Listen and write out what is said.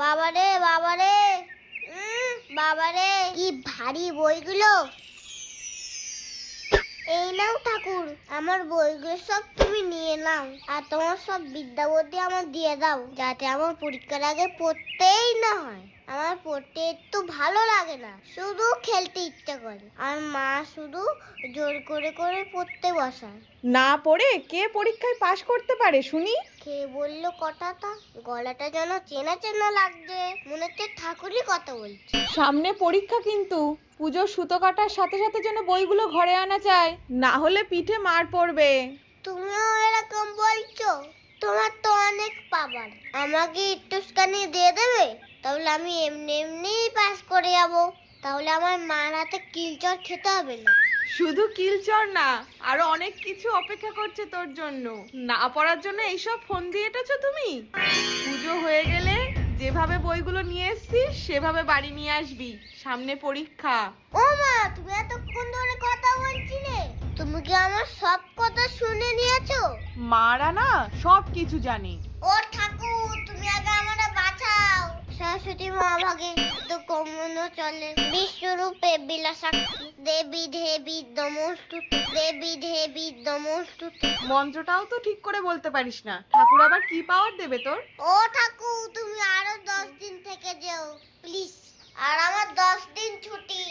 বাবারে বাবারে বাবারে, কি ভারী বইগুলো। এই নাও ঠাকুর, আমার বইগুলো সব তুমি নিয়ে নাও, আর তোমার সব বিদ্যা বুদ্ধি আমার দিয়ে দাও, যাতে আমার পরীক্ষার আগে পড়তেই না হয়। আমার পড়তে একটু ভালো লাগে না, শুধু খেলতে ইচ্ছা করে, আর মা শুধু জোর করে করে পড়তে বসায়। না পড়ে কে পরীক্ষায় পাশ করতে পারে শুনি? কে বললো কথাটা? গলাটা যেন চেনা চেনা লাগছে, মনে হচ্ছে ঠাকুরই কথা বলছে। সামনে পরীক্ষা কিন্তু, পুজোর সুতো কাটার সাথে সাথে যেন বইগুলো ঘরে আনা চাই, না হলে পিঠে মার পড়বে। তুমিও এরকম বলছো? তোমার তো অনেক পাওয়ার, আমাকে একটুখানি দিয়ে দেবে, তাহলে আমি এমনি এমনিই পাস করে যাবো। তাহলে আমার মার হাতে কিলচর খেতে হবে না। শুধু কিলচর না, আরো অনেক কিছু অপেক্ষা করছে তোর জন্য। না পড়ার জন্য এইসব ফোন দিয়ে এঁটেছো তুমি? পুজো হয়ে গেলে যেভাবে বইগুলো নিয়ে এসছিস সেভাবে বাড়ি নিয়ে আসবি, সামনে পরীক্ষা। ও মা, তুমি এতক্ষণ ধরে কথা বলছিলে? তুমি কি আমার সব কথা শুনে নিয়েছো? মারা না সব কিছু জানে। ও ঠাকুর, তুমি আগে আমারে বাঁচাও। সরস্বতী মা ভাগে তো কমনো চলে, বিশ্বরূপে বিলাসাক্ষী, দেবী দেবী নমস্তুতে, দেবী দেবী নমস্তুতে। মন্ত্রটাও তো ঠিক করে বলতে পারিস না, ঠাকুর আবার কি পাওয়ার দেবে তোর? ও ঠাকুর, তুমি আরো 10 দিন থেকে যেও প্লিজ, আর আমার 10 দিন ছুটি।